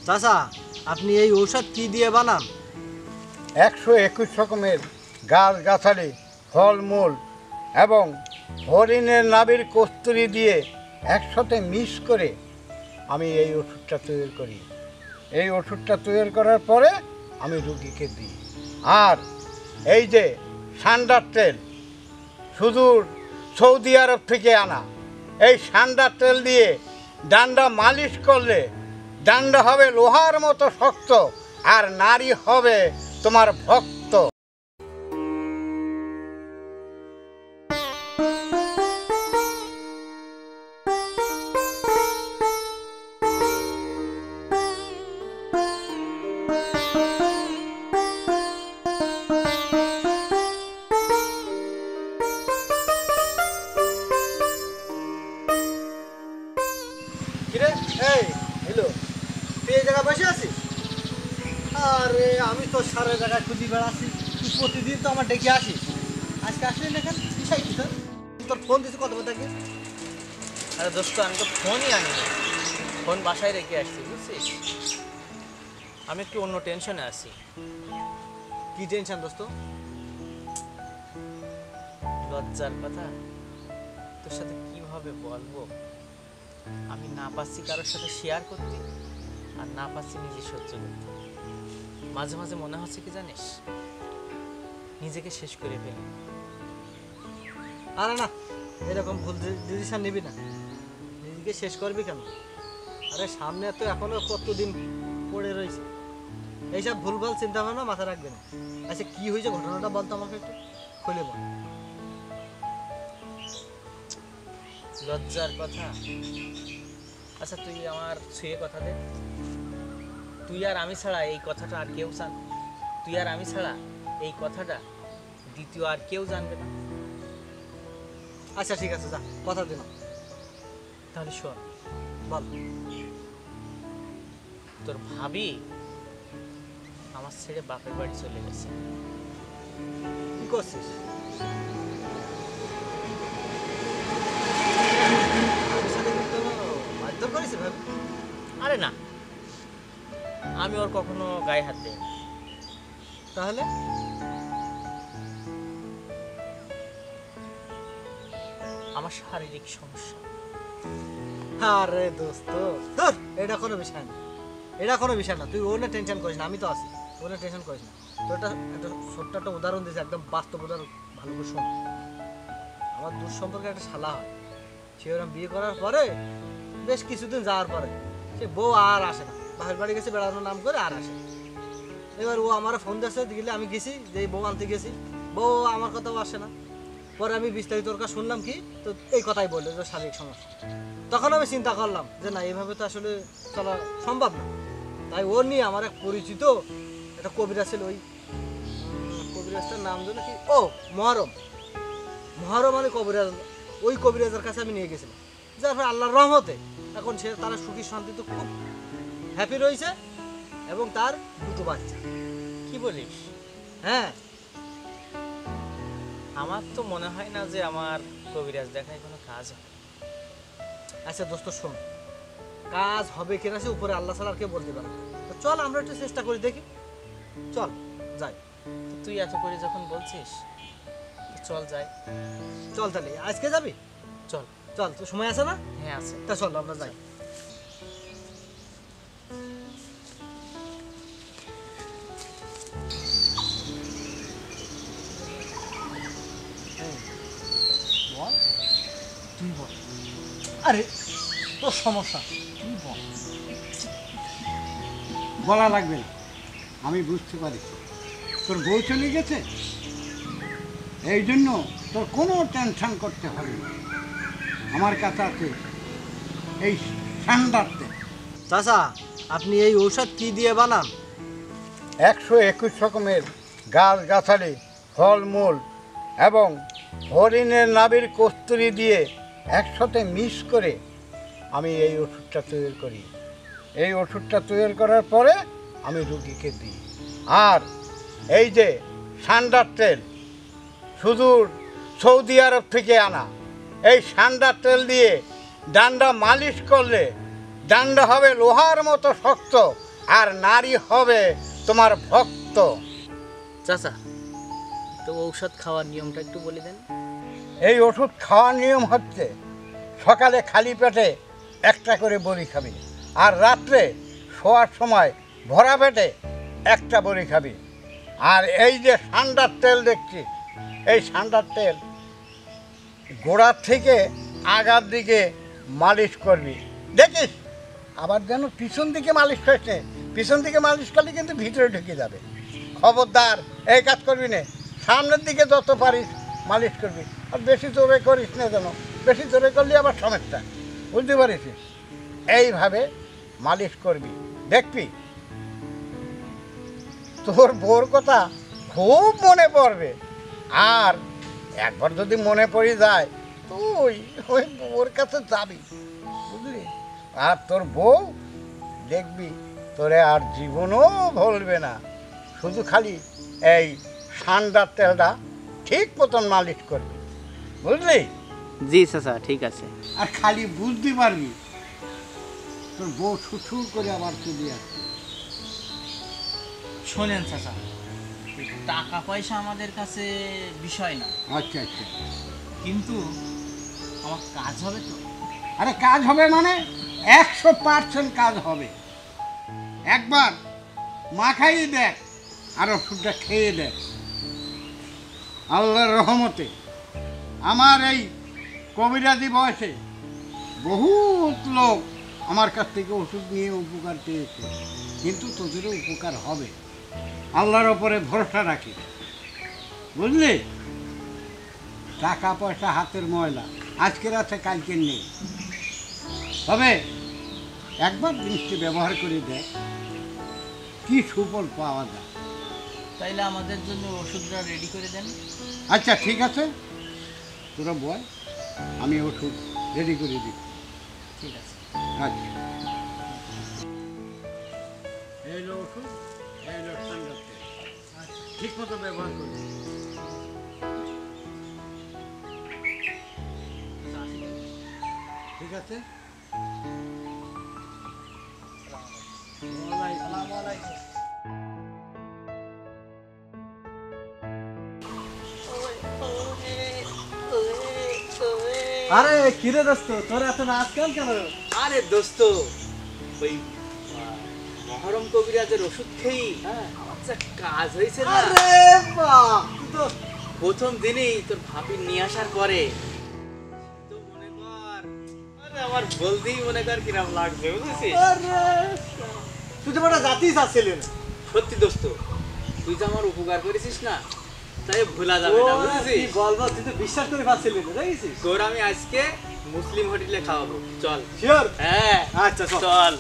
চাচা আপনি এই ঔষধ কি দিয়ে বানান? 121 রকমের গাছগাছালি, ফলমূল এবং হরিণের নাভির কস্তুরি দিয়ে একসাথে মিক্স করে আমি এই ওষুধটা তৈরি করি। এই ওষুধটা তৈরি করার পরে আমি রুগীকে দিই। আর এই যে সান্ডার তেল, সুদূর সৌদি আরব থেকে আনা, এই সান্ডার তেল দিয়ে ডান্ডা মালিশ করলে ডান্ডা হবে লোহার মতো শক্ত, আর নারী হবে তোমার ভক্ত। কিরে এই হ্যালো, তুই এই জায়গায় বসে আছিস? আরে আমি তো সারা জায়গায় খুঁজি বেড়াচ্ছি, তুই প্রতিদিন তো আমার ডেকে আসিস, আজকে আসলি না কেন? বিষয় কি তোর? তোর ফোন দিচ্ছি কত কথা কি? আরে দোস্ত, আমি তো ফোনই আনিনি, ফোন বাসায় রেখে আসছি, বুঝছিস? আমি একটু অন্য টেনশনে আছি। কি টেনশন দোস্ত? লজ্জার কথা তোর সাথে কিভাবে বলবো। আমি না পাচ্ছি কারোর সাথে শেয়ার করতে, আর না পাচ্ছি নিজে সহ্য করতে। মাঝে মাঝে মনে হচ্ছে কি জানিস, নিজেকে শেষ করে ফেলি। আরে না, এরকম ভুল ডিসিশন নিবি না। নিজেকে শেষ করবি কেন? আরে সামনে তো এখনো কতদিন পড়ে রয়েছে, এইসব ভুলভাল চিন্তা ভাবনা মাথায় রাখবে না। আচ্ছা কি হয়েছে ঘটনাটা বলতো আমাকে একটু খুলে বল। লজ্জার কথা। আচ্ছা তুই আমার ছুঁয়ে কথা দে। তুই আর আমি ছাড়া এই কথাটা আর কেউ জানবে? তুই আর আমি ছাড়া এই কথাটা দ্বিতীয় আর কেউ জানবে না। আচ্ছা ঠিক আছে, যা কথা দিলাম। তাহলে শোন, বল। তোর ভাবি আমার ছেড়ে বাপের বাড়ি চলে গেছে। কি করছিস? মারধর করেছে ভাবি? আরে না, আমি ওর কখনো গায়ে হাত দিই। তাহলে আমার শারীরিক সমস্যা। আরে দোস্ত, ধর এটা কোনো বিষয় না, এটা কোনো বিষয় না। তুই ওনে টেনশন করিস না, আমি তো আছি, ওনে টেনশন করিস না। তো এটা একটা ছোট্ট একটা উদাহরণ দিয়েছে, একদম বাস্তব উদাহরণ, ভালো করে শোন। আমার দূর সম্পর্কে একটা শালা হয়, সে ওরকম বিয়ে করার পরে বেশ কিছুদিন যাওয়ার পরে সে বউ আর আসে না, বাপের বাড়ি গেছে বেড়ানোর নাম করে আর আসে না। এবার ও আমার ফোন দিয়েছে, দিলে আমি গেছি, যে বউ আনতে গেছি, বউ আমার কথাও আসে না। পরে আমি বিস্তারিত ওর কাছে শুনলাম কি, তো এই কথাই বললো যে শারীরিক সমস্যা। তখন আমি চিন্তা করলাম যে না, এইভাবে তো আসলে চলা সম্ভব না। তাই ওর নিয়ে আমার এক পরিচিত একটা কবিরাজ ছিল, ওই কবিরাজটার নাম যেন কি, ও মহরম। মহরম মানে কবিরাজ, ওই কবিরাজের কাছে আমি নিয়ে গেছিলাম। যার ফলে আল্লাহর রহমতে এখন সে তারা সুখী শান্তিতে খুব হ্যাপি রয়েছে, এবং তার দুটো বাচ্চা। কি বলিস? হ্যাঁ, আমার তো মনে হয় না যে আমার কবিরাজ দেখায় কোনো কাজ হবে। আচ্ছা দোস্ত শোন, কাজ হবে কিনা সে উপরে আল্লাহ ছাড়া আর কে বলতে পারে। তো চল আমরা একটু চেষ্টা করে দেখি, চল যাই। তো তুই এত করে যখন বলছিস, তো চল যাই। চল তাহলে আজকে যাবি? চল। চল, তো সময় আছে না? হ্যাঁ আছে। তা চল আমরা যাই। বল, তুই বল। আরে তোর সমস্যা, তুই বল। বলা লাগবে না, আমি বুঝতে পারি তোর বউ চলে গেছে, এই জন্য তোর কোনো টেনশন করতে হবে না। আমার কাছে আছে এই সান্ডার তেল। চাচা আপনি এই ঔষধ কি দিয়ে বানান? 121 রকমের গাছগাছালি, ফলমূল এবং হরিণের নাভির কস্তুরি দিয়ে একসাথে মিক্স করে আমি এই ওষুধটা তৈরি করি। এই ওষুধটা তৈরি করার পরে আমি রুগীকে দিই। আর এই যে সান্ডার তেল, সুদূর সৌদি আরব থেকে আনা, এই সান্ডার তেল দিয়ে ডান্ডা মালিশ করলে ডান্ডা হবে লোহার মতো শক্ত, আর নারী হবে তোমার ভক্ত। চাচা, তো ঔষধ খাওয়ার নিয়মটা একটু বলে দেন। এই ওষুধ খাওয়ার নিয়ম হচ্ছে সকালে খালি পেটে একটা করে বড়ি খাবি, আর রাত্রে শোয়ার সময় ভরা পেটে একটা বড়ি খাবি। আর এই যে সান্ডার তেল দেখছি, এই সান্ডার তেল গোড়ার থেকে আগার দিকে মালিশ করবি, দেখিস আবার যেন পিছন দিকে মালিশ করছে। পিছন দিকে মালিশ করলে কিন্তু ভিতরে ঢুকে যাবে। খবরদার এই কাজ করবি না, সামনের দিকে যত পারিস মালিশ করবি। আর বেশি জোরে করিস না, যেন বেশি জোরে করলে আবার সমস্যা, বুঝতে পারিস? এইভাবে মালিশ করবি, দেখবি তোর বউর কথা খুব মনে পড়বে। আর একবার যদি মনে পড়ে যায় তুই ওই বউর কাছে যাবি, বুঝলি? আর তোর বউ দেখবি তোরে আর জীবনও ভুলবে না। শুধু খালি এই সান্ডার তেলটা ঠিক মতন মালিশ করবি, বুঝলি? জি চাচা, ঠিক আছে। আর খালি বুঝতে পারবি তোর বউ ছুটছুট করে আবার চলে আসবে। শোনেন চাচা, টাকা পয়সা আমাদের কাছে বিষয় না, আচ্ছা আচ্ছা, কিন্তু আমার কাজ হবে তো। আরে কাজ হবে মানে 100% কাজ হবে। একবার মাখাই দেখ, আর ওষুধটা খেয়ে দেখ। আল্লাহর রহমতে আমার এই কবিরাজি বয়সে বহুত লোক আমার কাছ থেকে ওষুধ নিয়ে উপকার পেয়েছে, কিন্তু তোদেরও উপকার হবে। আল্লাহর ওপরে ভরসা রাখি, বুঝলি? টাকা পয়সা হাতের ময়লা, আজকের আছে কালকের নেই। তবে একবার জিনিসটি ব্যবহার করে দেখ, কি সুফল পাওয়া যায়। তাইলে আমাদের জন্য ওষুধটা রেডি করে দেন। আচ্ছা ঠিক আছে, তোরা বল, আমি ওষুধ রেডি করে দিই। ঠিক আছে। আচ্ছা, এই হলো ওষুধ, এই হলো ঠান্ডা তেল। ঠিক মতো ব্যবহার করবি। ঠিক আছে। আরে কিরে দোস্ত, তোর এত নাচ কেন? আরে দোস্ত, ওই মহরম কবিরাজের ওষুধ খেয়েই আমার যা কাজ হয়েছে না। আরে বাপ, তুই তো প্রথম দিনেই তোর ভাবি নিয়ে আসার পরে তো মনে কর, আরে আমার বলতেই মনে কর কিরম লাগবে, বুঝেছিস? আরে তুই তো একটা জাতি চাচ্ছিলি না। সত্যি দোস্ত, তুই যে আমার উপকার করেছিস না, তাই ভোলা যাবে না, কি বুঝেছিস? বলবো, তুই তো বিশ্বাস করে পাচ্ছিলি না, দেখেছিস? তোর আমি আজকে মুসলিম হোটেলে খাওয়াবো, চল। শিওর? হ্যাঁ, আচ্ছা চল। চল।